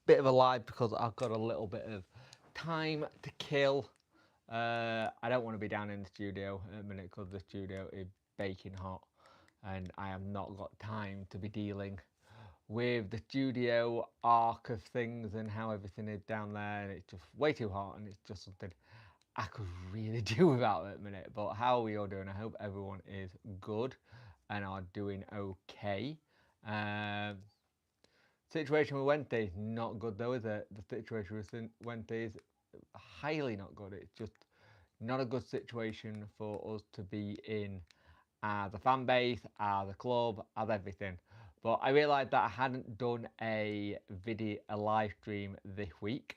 bit of a live because I've got a little bit of time to kill. I don't want to be down in the studio in a minute because the studio is baking hot and I have not got time to be dealing with the studio arc of things and how everything is down there, and it's just way too hot and it's just something I could really do without at the minute. But how are we all doing? I hope everyone is good and are doing okay. Um, Situation with Wente, not good though, is it? The situation with Wente is highly not good. It's just not a good situation for us to be in as a fan base, as a club, as everything. But I realised that I hadn't done a live stream this week.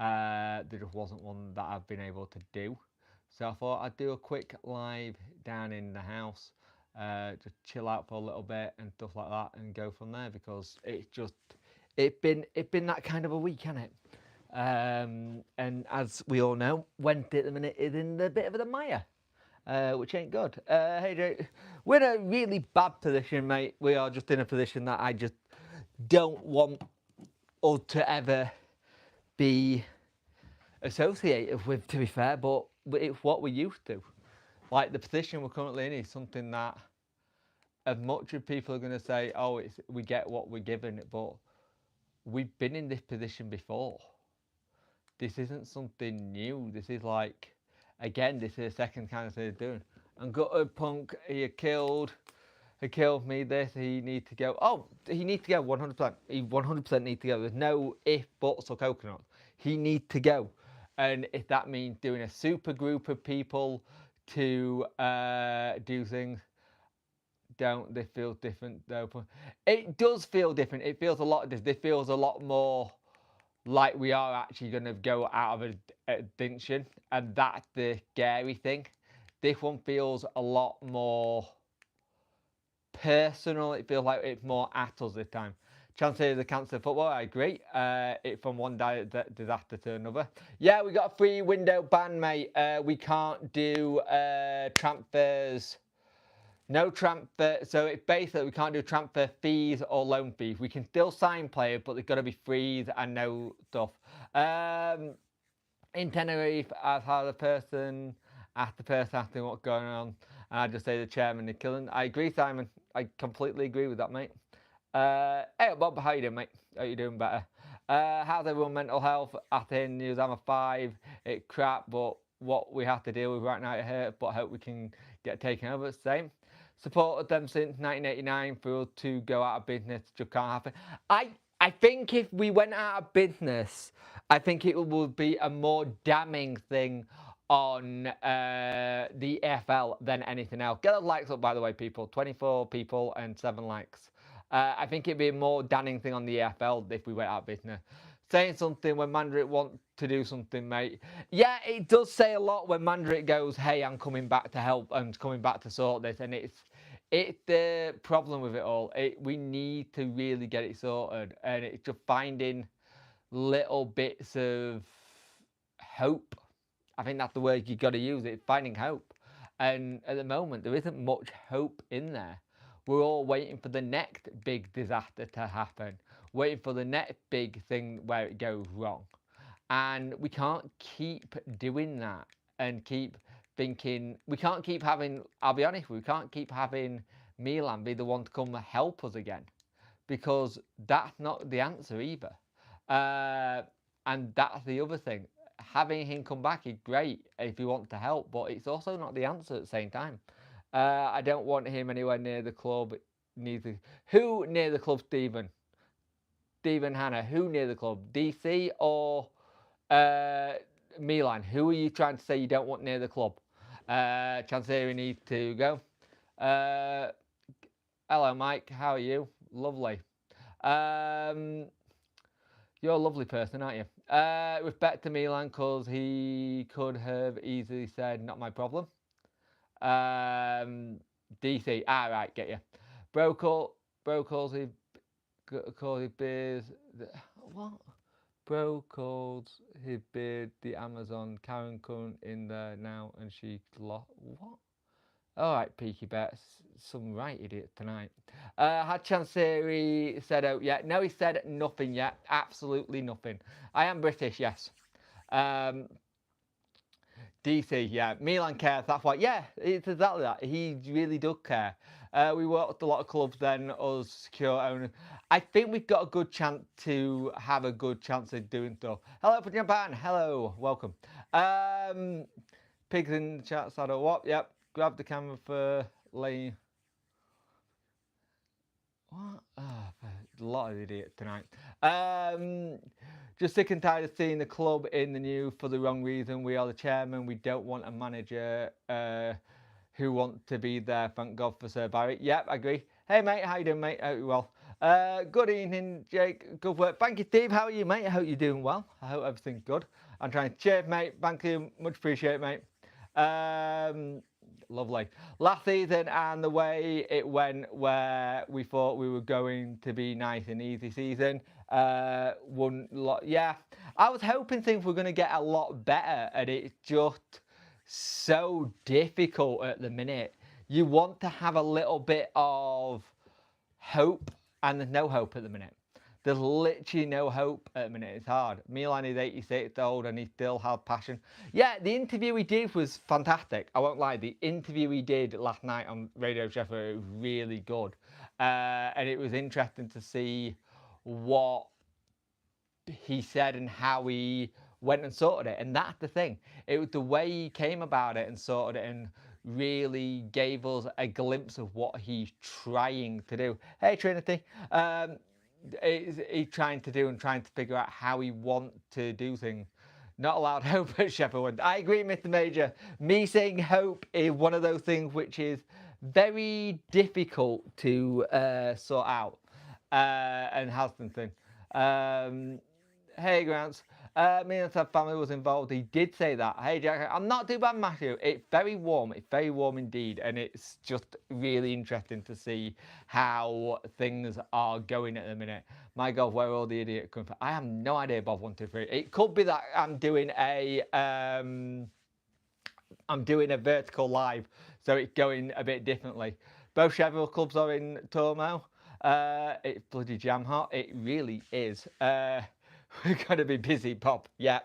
There just wasn't one that I've been able to do. So I thought I'd do a quick live down in the house, just chill out for a little bit and stuff like that, and go from there because it's been that kind of a week, hasn't it? And as we all know, Wente at the minute is in the bit of the mire, which ain't good. Hey, Jake, we're in a really bad position, mate. We are just in a position that I just don't want us to ever be associated with, to be fair, but it's what we're used to. Like the position we're currently in is something that, as much as people are going to say, oh, we get what we're given, but we've been in this position before. This isn't something new. This is like, again, this is the second kind of thing they're doing. And Gutted Punk, he killed me this, he needs to go. Oh, he needs to go 100%. He 100% needs to go. There's no if, buts, or coconuts. He needs to go. And if that means doing a super group of people to do things, don't they feel different though? It does feel different. It feels a lot different. It feels a lot more like we are actually going to go out of a distinction, and that's the scary thing. This one feels a lot more personal. It feels like it's more at us this time. Chances of the cancer football, I agree. It from one disaster to another. Yeah, we got a free window ban, mate. We can't do transfers. No transfer. So it's basically we can't do transfer fees or loan fees. We can still sign players, but they've got to be frees and no stuff. In Tenerife, I've had a person ask the person asking what's going on, and I just say the chairman is killing. I agree, Simon. I completely agree with that, mate. Hey, Bob, how you doing, mate? How you doing better? How's everyone mental health? After news, I'm a 5. It's crap, but what we have to deal with right now, it hurts, but I hope we can get taken over. Same. Supported them since 1989. For us to go out of business just can't happen. I think if we went out of business, I think it would be a more damning thing on the EFL than anything else. Get those likes up, by the way, people. 24 people and 7 likes. I think it'd be a more damning thing on the EFL if we went out of business. Saying something when Mandrick wants to do something, mate. Yeah, it does say a lot when Mandrick goes, hey, I'm coming back to help and coming back to sort this. And it's the problem with it all. We need to really get it sorted. And it's just finding little bits of hope. I think that's the word you got to use. It's finding hope. And at the moment, there isn't much hope in there. We're all waiting for the next big disaster to happen, waiting for the next big thing where it goes wrong. And we can't keep doing that and keep thinking, we can't keep having, I'll be honest, we can't keep having Milan be the one to come help us again, because that's not the answer either. And that's the other thing. Having him come back is great if you want to help, but it's also not the answer at the same time. I don't want him anywhere near the club. Neither. Who near the club, Stephen? Stephen Hanna, who near the club? DC or Milan? Who are you trying to say you don't want near the club? Chansiri needs to go. Hello, Mike. How are you? Lovely. You're a lovely person, aren't you? Respect to Milan, because he could have easily said, not my problem. DC. Right, get you. Bro calls his beers. What? Bro calls his beard the Amazon. Karen current in there now, and she lost. What? All right, Peaky Bets. Some right idiot tonight. Had Chansiri said out yet? No, he said nothing yet. Absolutely nothing. I am British, yes. Um, DC, yeah. Milan cares. That's why. Yeah, it's exactly that. He really does care. We worked a lot of clubs then, us secure owners. I think we've got a good chance to have a good chance of doing so. Hello from Japan. Hello, welcome. Pigs in the chat, Saddle. What? Yep. Grab the camera for Lane. What? Oh, a lot of idiots tonight. Just sick and tired of seeing the club in the news for the wrong reason. We are the chairman. We don't want a manager who want to be there. Thank God for Sir Barry. Yep, I agree. Hey, mate. How you doing, mate? Hope you're well. Good evening, Jake. Good work. Thank you, Steve. How are you, mate? I hope you're doing well. I hope everything's good. I'm trying to cheer, mate. Thank you. Much appreciated, mate. Lovely. Last season and the way it went, where we thought we were going to be nice and easy season, won lot. Yeah, I was hoping things were going to get a lot better, and it's just so difficult at the minute. You want to have a little bit of hope, and there's no hope at the minute. There's literally no hope at the minute. It's hard. Milan is 86 old and he still has passion. Yeah, the interview he did was fantastic. I won't lie. The interview he did last night on Radio Sheffield was really good. And it was interesting to see what he said and how he went and sorted it. And that's the thing. It was the way he came about it and sorted it and really gave us a glimpse of what he's trying to do. Hey, Trinity. He's trying to do and trying to figure out how he wants to do things. Not allowed hope at Sheffield. I agree, Mr. Major. Me saying hope is one of those things which is very difficult to sort out and has something. Hey, Grants. Me and Seth family was involved. He did say that. Hey, Jack, I'm not too bad, Matthew. It's very warm. It's very warm indeed. And it's just really interesting to see how things are going at the minute. My God, where all the idiots come from. I have no idea, Bob 123. It could be that I'm doing a vertical live, so it's going a bit differently. Both Sheffield clubs are in Tormo. It's bloody jam hot. It really is. We're going to be busy, Bob. Yeah.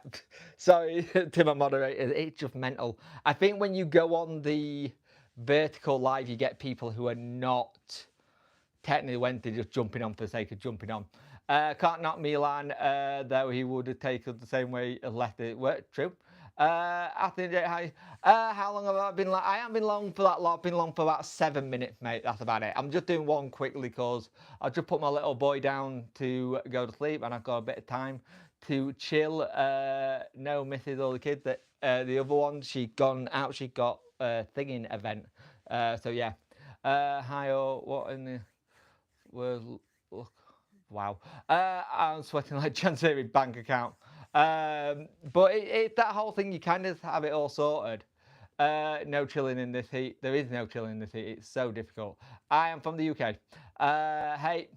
Sorry to my moderator. It's just mental. I think when you go on the vertical live, you get people who are not technically Wente just jumping on for the sake of jumping on. Can't knock Milan, though he would have taken the same way and left it work. True. How long have I been I haven't been long for that lot. I've been long for about 7 minutes, mate. That's about it. I'm just doing one quickly because I just put my little boy down to go to sleep and I've got a bit of time to chill. No misses all the kids. The other one, she'd gone out. She got a thinging event. So yeah. Hi, what in the world? Look, wow. I'm sweating like Chancery bank account. But it's that whole thing, you kind of have it all sorted. No chilling in this heat. There is no chilling in this heat. It's so difficult. I am from the UK. Hey,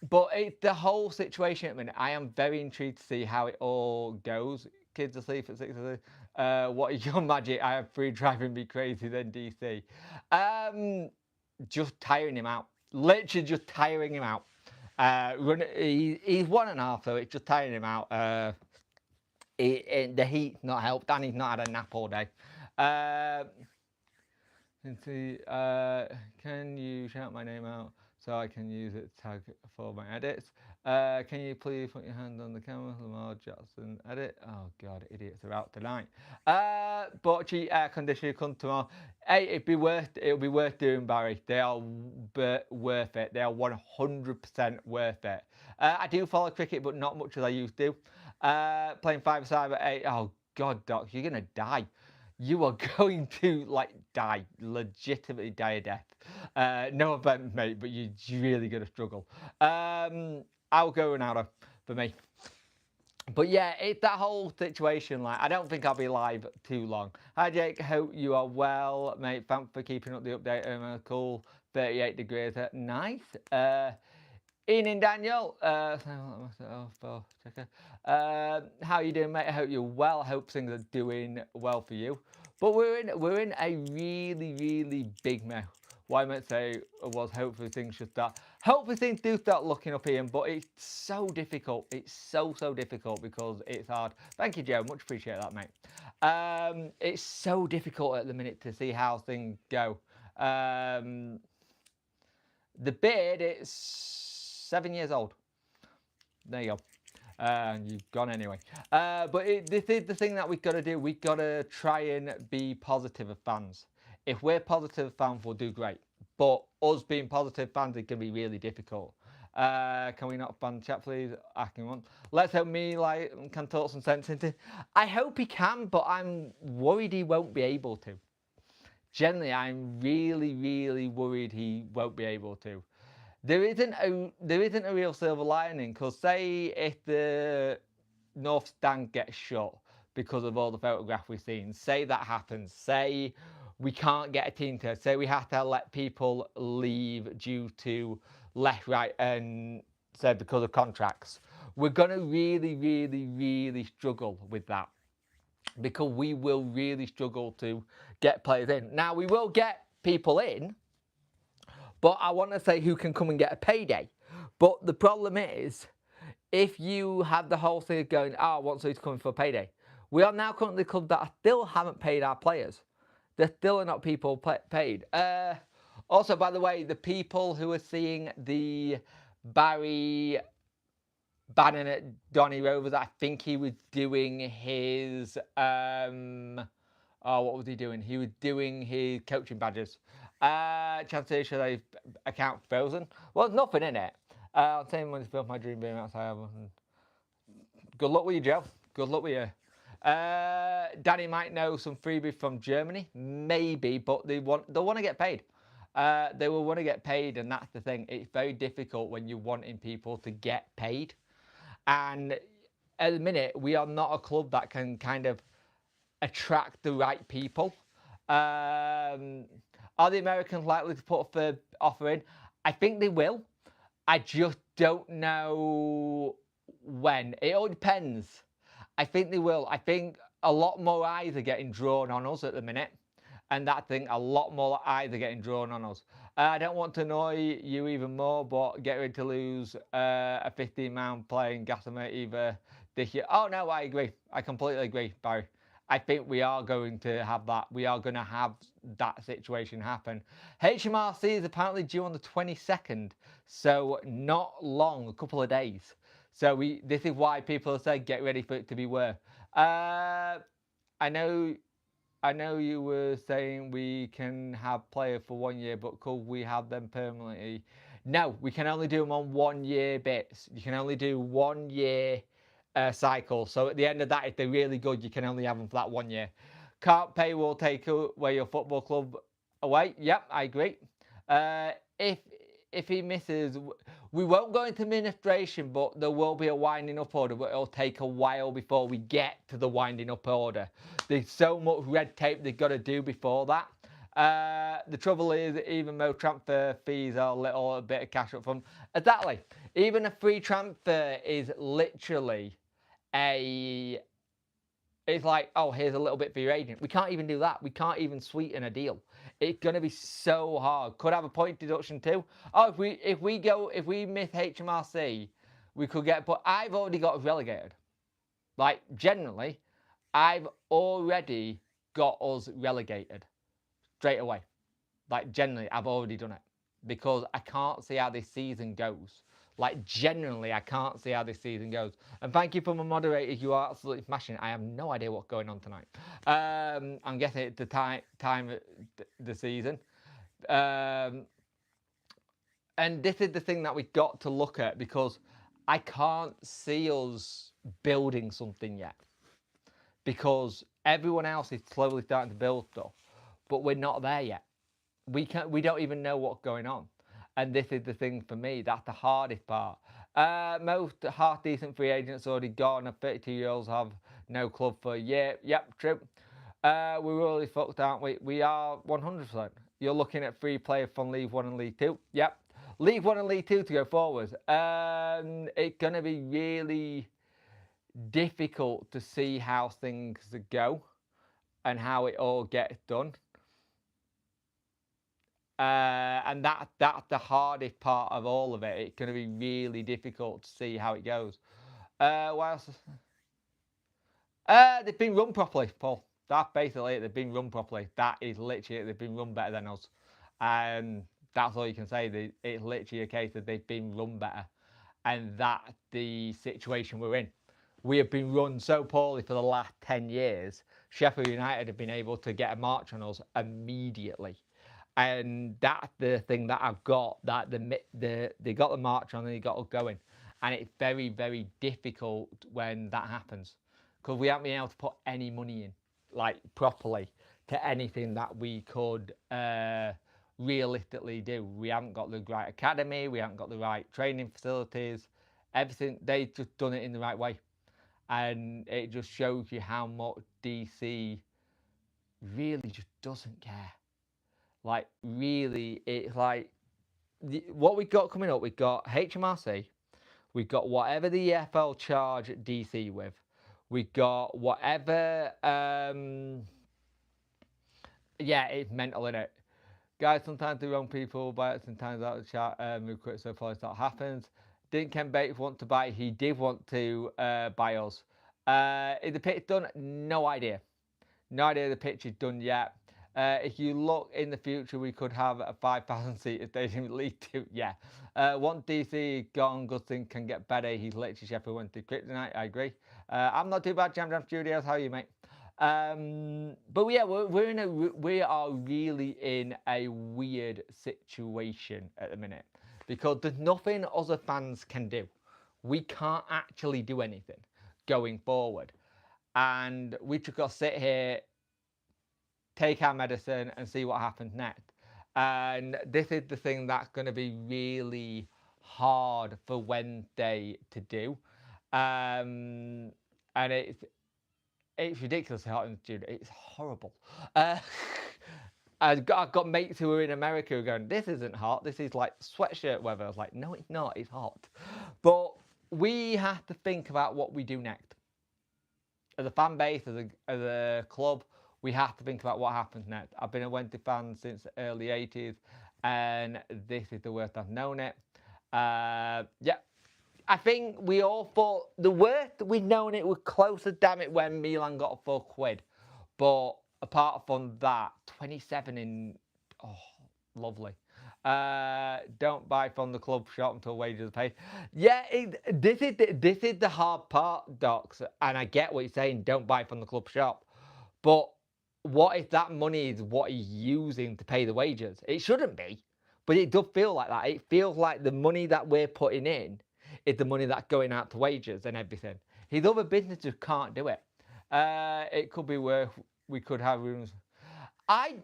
but it's the whole situation at the minute. I am very intrigued to see how it all goes. Kids asleep at 6 o'clock. What is your magic? I have free driving me crazy than DC. Just tiring him out. Literally just tiring him out. He's 1.5, so it's just tiring him out. The heat's not helped, and he's not had a nap all day. Can you shout my name out so I can use it to tag for my edits? Can you please put your hand on the camera? Lamar Jackson edit. Oh God, idiots are out tonight. But air conditioner come tomorrow. Hey, it'll be worth doing, Barry. They are worth it. They are 100% worth it. I do follow cricket, but not much as I used to. Playing 5-a-side at 8. Oh God, Doc, you're gonna die. You are going to die, legitimately die a death. No offense, mate, but you're really gonna struggle. I'll go Ronaldo for me. But yeah, it's that whole situation. I don't think I'll be live too long. Hi Jake, hope you are well, mate. Thanks for keeping up the update. Cool, 38 degrees. Nice. Ian and Daniel, how are you doing, mate? I hope you're well. I hope things are doing well for you. But we're in a really big mess. What I meant to say was hopefully things should start. Hopefully things do start looking up, Ian. But it's so difficult. It's so difficult because it's hard. Thank you, Joe. Much appreciate that, mate. It's so difficult at the minute to see how things go. The beard, it's 7 years old. There you go. And you've gone anyway. But this is the thing that we've got to do. We've got to try and be positive as fans. If we're positive fans, we'll do great. But us being positive fans, it can be really difficult. Can we not ban chat, please? Asking one. Let's hope me can talk some sense into. I hope he can, but I'm worried he won't be able to. Generally, I'm really worried he won't be able to. There isn't a real silver lining, because say if the North Stand gets shut because of all the photographs we've seen, say that happens, say we can't get a team to, say we have to let people leave due to left, right and say because of contracts, we're going to really struggle with that, because we will really struggle to get players in. Now we will get people in, but I want to say who can come and get a payday. But the problem is, if you have the whole thing going, I want somebody to come in for a payday. We are now currently a club that still haven't paid our players. There still are not people paid. Also, by the way, the people who are seeing the Barry banning at Donny Rovers, I think he was doing his... what was he doing? He was doing his coaching badges. Chances should I account frozen? Well, there's nothing in it. I'll tell you when it's built my dream being outside. Good luck with you, Joe. Good luck with you. Danny might know some freebies from Germany, maybe, but they'll want to get paid. They will want to get paid, and that's the thing. It's very difficult when you're wanting people to get paid. And at the minute, we are not a club that can kind of attract the right people. Are the Americans likely to put a third offer in? I think they will. I just don't know when. It all depends. I think they will. I think a lot more eyes are getting drawn on us at the minute. And that thing, a lot more eyes are getting drawn on us. I don't want to annoy you even more, but get ready to lose a 15-man playing Gossamer either this year. Oh, no, I agree. I completely agree, Barry. I think we are going to have that. We are going to have that situation happen. HMRC is apparently due on the 22nd, so not long, a couple of days. So this is why people say get ready for it to be worth. I know you were saying we can have players for 1 year, but could we have them permanently? No, we can only do them on 1 year bits. You can only do 1 year cycle. So at the end of that, if they're really good, you can only have them for that 1 year. Can't pay will take away your football club away. Yep, I agree. If he misses, we won't go into administration, but there will be a winding up order, but it'll take a while before we get to the winding up order. There's so much red tape they've got to do before that. The trouble is, even though transfer fees are a bit of cash up front, exactly. Even a free transfer is literally it's like, oh, here's a little bit for your agent. We can't even do that. We can't even sweeten a deal. It's going to be so hard. Could have a point deduction too. Oh, if we miss HMRC, we could get, but I've already got us relegated. Like, generally, I've already got us relegated straight away. Like, generally, I've already done it, because I can't see how this season goes. Like, generally, I can't see how this season goes. And thank you for my moderators. You are absolutely smashing it. I have no idea what's going on tonight. I'm guessing it's the time of the season. And this is the thing that we've got to look at, because I can't see us building something yet. Because everyone else is slowly starting to build stuff. But we're not there yet. We don't even know what's going on. And this is the thing for me, that's the hardest part. Most half-decent free agents already gone, and 32-year-olds have no club for a year. Yep, true. We're really fucked, aren't we? We are 100%. You're looking at 3 players from League 1 and League 2. Yep. League 1 and League 2 to go forward. It's going to be really difficult to see how things go. and how it all gets done. And that's the hardest part of all of it. It's going to be really difficult to see how it goes. What else? They've been run properly, Paul. That's basically it. They've been run properly. That is literally it. They've been run better than us. And that's all you can say. It's literally a case that they've been run better. And that's the situation we're in. We have been run so poorly for the last 10 years. Sheffield United have been able to get a march on us immediately. And that's the thing that I've got, that they got the march on and they got us going. And it's very, very difficult when that happens, because we haven't been able to put any money in, like, properly to anything that we could realistically do. We haven't got the right academy, we haven't got the right training facilities, everything. They've just done it in the right way. And it just shows you how much DC really just doesn't care. Like, really, it's like, what we've got coming up, we've got HMRC, we've got whatever the EFL charge at DC with, we've got whatever, yeah, it's mental, innit? Guys, sometimes the wrong people buy it, sometimes out of the chat, move quick so far as that happens. Didn't Ken Bates want to buy? He did want to buy us. Is the pitch done? No idea. No idea the pitch is done yet. If you look in the future, we could have a 5,000 seat stadium League 2. Yeah. Once DC gone, Gustin can get better. He's literally Sheffield Wente kryptonite. I agree. I'm not too bad, Jam Studios. How are you, mate? But yeah, we are really in a weird situation at the minute, because there's nothing other fans can do. We can't actually do anything going forward, and we just got to sit here, take our medicine, and see what happens next. And this is the thing that's going to be really hard for Wednesday to do, and it's ridiculously hot in the studio. It's horrible. I've got mates who are in America who are going, this isn't hot. This is like sweatshirt weather. I was like, no, it's not. It's hot. But we have to think about what we do next. As a fan base, as a club, we have to think about what happens next. I've been a Wente fan since the early 80s, and this is the worst I've known it. Yeah. I think we all thought the worst we'd known it was closer, damn it, when Milan got a £4. But apart from that, 27 in, oh, lovely. Don't buy from the club shop until wages are paid. Yeah, this is the hard part, Docs, and I get what you're saying, don't buy from the club shop. But what if that money is what he's using to pay the wages? It shouldn't be, but it does feel like that. It feels like the money that we're putting in is the money that's going out to wages and everything. His other businesses can't do it. It could be where we could have Ruben. I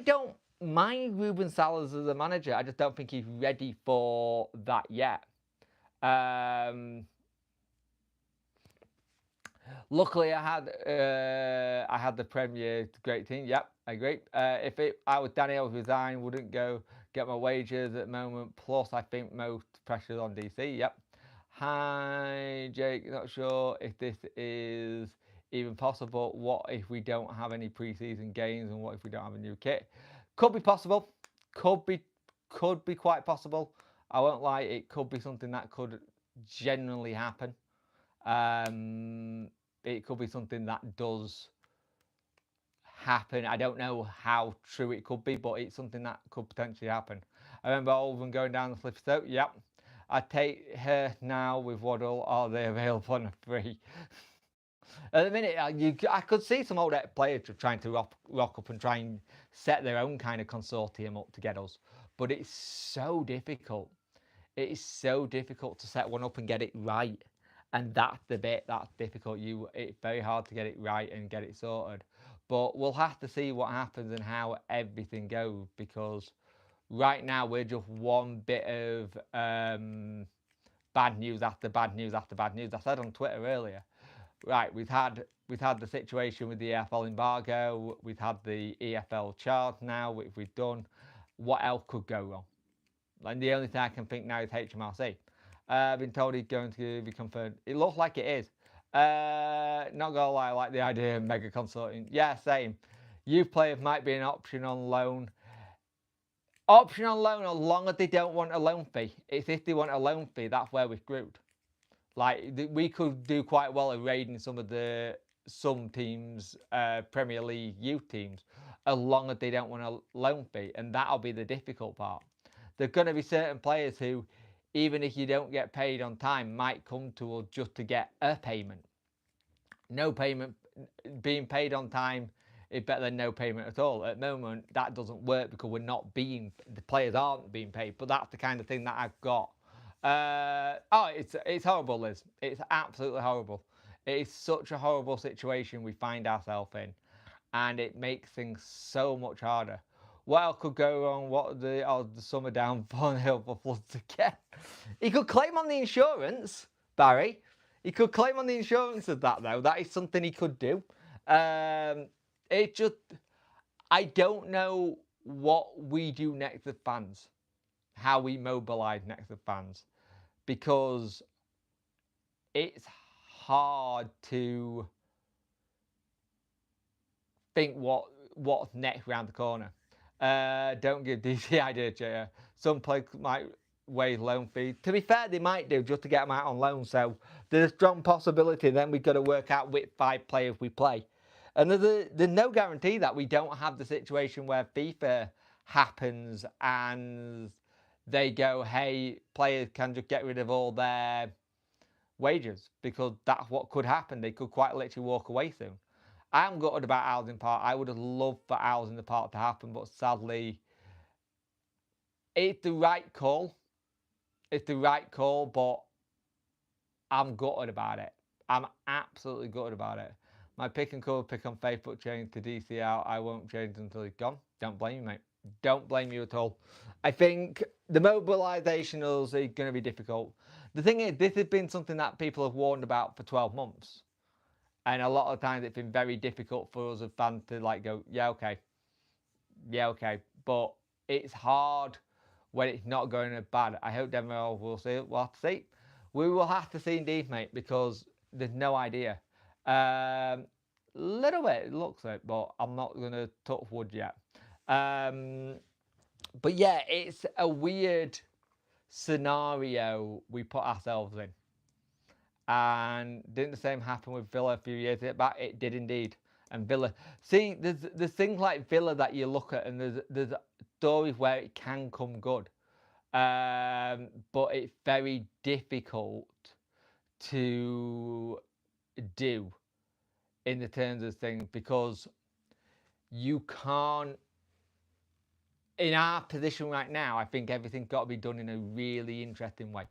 don't mind Ruben Salas as a manager. I just don't think he's ready for that yet. Luckily, I had the Premier great team. Yep, I agree. If I was Danny, I would resign. Wouldn't go get my wages at the moment. Plus, I think most pressure's on DC. Yep. Hi, Jake. Not sure if this is even possible. What if we don't have any preseason games, and what if we don't have a new kit? Could be possible. Could be quite possible. I won't lie. It could be something that could genuinely happen. It could be something that does happen. I don't know how true it could be, but it's something that could potentially happen. I remember Oldham going down the slippery slope. Yep. I take her now with Waddle. Are they available on a free? At the minute, I could see some old players trying to rock up and try and set their own kind of consortium up to get us. But it's so difficult. It is so difficult to set one up and get it right. And that's the bit that's difficult. It's very hard to get it right and get it sorted. But we'll have to see what happens and how everything goes, because right now we're just one bit of bad news after bad news after bad news. I said on Twitter earlier, right, we've had the situation with the EFL embargo, we've had the EFL charge now, which we've done. What else could go wrong? And the only thing I can think now is HMRC. I've been told he's going to be confirmed. It looks like it is. Not gonna lie, I like the idea of mega consulting. Yeah, same. Youth players might be an option on loan. Option on loan as long as they don't want a loan fee. It's if they want a loan fee, that's where we're screwed. Like we could do quite well at raiding some teams, Premier League youth teams, as long as they don't want a loan fee, and that'll be the difficult part. There's going to be certain players who, even if you don't get paid on time, might come to us just to get a payment. No payment, being paid on time is better than no payment at all. At the moment, that doesn't work because the players aren't being paid. But that's the kind of thing that I've got. It's horrible, Liz. It's absolutely horrible. It is such a horrible situation we find ourselves in, and it makes things so much harder. What else could go wrong? What the summer down 4-0 for floods again? He could claim on the insurance, Barry. He could claim on the insurance of that though. That is something he could do. I don't know what we do next with fans, how we mobilise next with fans, because it's hard to think what's next round the corner. Don't give DC idea, JR. Some players might waive loan fee. To be fair, they might do just to get them out on loan. So there's a strong possibility. Then we've got to work out which 5 players we play. And there's no guarantee that we don't have the situation where FIFA happens and they go, hey, players can just get rid of all their wages, because that's what could happen. They could quite literally walk away soon. I'm gutted about Housing Park. I would have loved for Housing the Park to happen, but sadly, it's the right call. It's the right call, but I'm gutted about it. I'm absolutely gutted about it. My pick and cover pick on Facebook changed to DCL. I won't change until he's gone. Don't blame you, mate. Don't blame you at all. I think the mobilisation is going to be difficult. The thing is, this has been something that people have warned about for 12 months. And a lot of times it's been very difficult for us as fans to like go, yeah, okay. But it's hard when it's not going as bad. I hope Denver will see it. We'll have to see. We will have to see indeed, mate, because there's no idea. Little bit it looks like, but I'm not going to touch wood yet. But yeah, it's a weird scenario we put ourselves in. And didn't the same happen with Villa a few years back? It did indeed. And Villa, see, there's things like Villa that you look at, and there's stories where it can come good, but it's very difficult to do in the terms of things, because you can't. In our position right now, I think everything's got to be done in a really interesting way.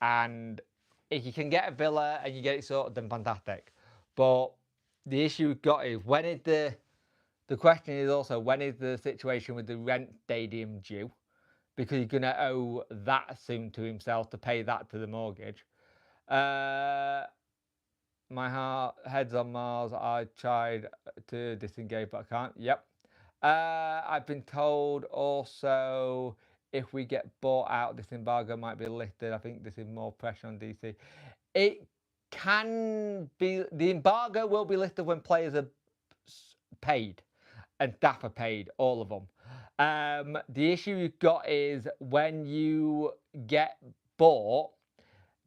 And if you can get a Villa and you get it sorted, then fantastic. But the issue we've got is, when is the question is also, when is the situation with the Rent Stadium due? Because he's going to owe that soon to himself to pay that to the mortgage. My head's on Mars. I tried to disengage, but I can't. Yep. I've been told also, if we get bought out, this embargo might be lifted. I think this is more pressure on DC. It can be. The embargo will be lifted when players are paid and staff are paid, all of them. The issue you've got is when you get bought,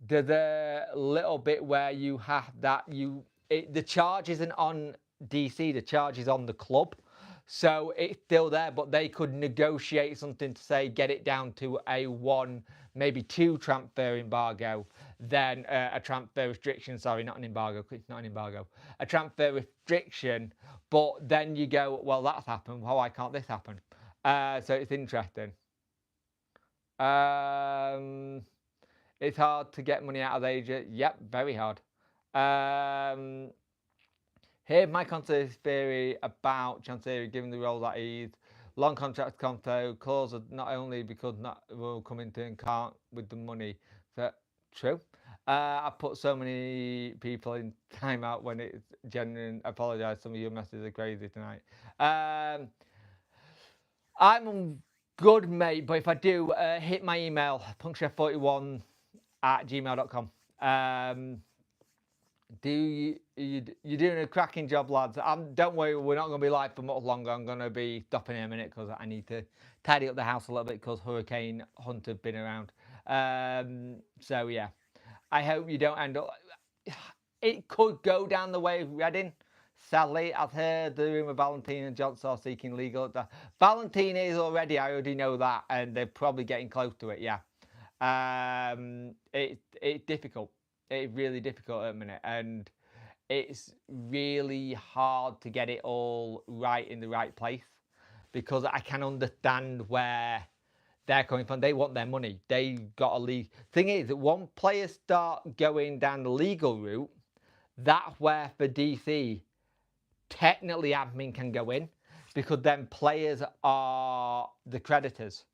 there's a little bit where you have that the charge isn't on DC, the charge is on the club. So it's still there, but they could negotiate something to say get it down to a 1, maybe 2 transfer embargo, then a transfer restriction. Sorry, not an embargo. It's not an embargo. A transfer restriction, but then you go, well, that's happened. Why can't this happen? So it's interesting. It's hard to get money out of the agent. Yep, very hard. Here's my conspiracy theory about Chansiri given the role that he's. Long contracts come through, clause not only because not will come into and can't with the money. So true. I put so many people in timeout when it's genuine. I apologise, some of your messages are crazy tonight. I'm good, mate, but if I do, hit my email, punkchef41@gmail.com. You're doing a cracking job, lads. Don't worry, we're not going to be live for much longer. I'm going to be stopping in a minute because I need to tidy up the house a little bit because Hurricane Hunt have been around. So yeah, I hope you don't end up. It could go down the way of Reading. Sadly, I've heard the rumour Valentina and Johnson are seeking legal. Valentina is already, I already know that, and they're probably getting close to it, yeah. It's difficult. It's really difficult at the minute, and it's really hard to get it all right in the right place because I can understand where they're coming from. They want their money. They got a league. Thing is, that once players start going down the legal route, that's where for DC, technically admin can go in because then players are the creditors.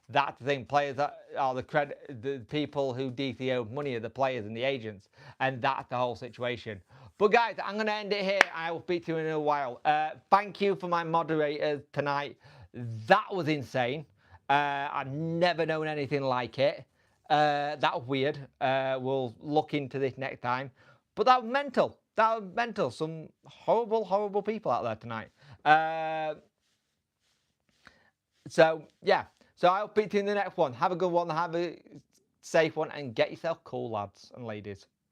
That's the thing. Players are the people who DC owe money are the players and the agents, and that's the whole situation. But guys, I'm going to end it here. I will speak to you in a while. Thank you for my moderators tonight. That was insane. I've never known anything like it. That was weird. We'll look into this next time. But that was mental. That was mental. Some horrible, horrible people out there tonight. So, yeah. So I'll speak to you in the next one. Have a good one. Have a safe one. And get yourself cool, lads and ladies.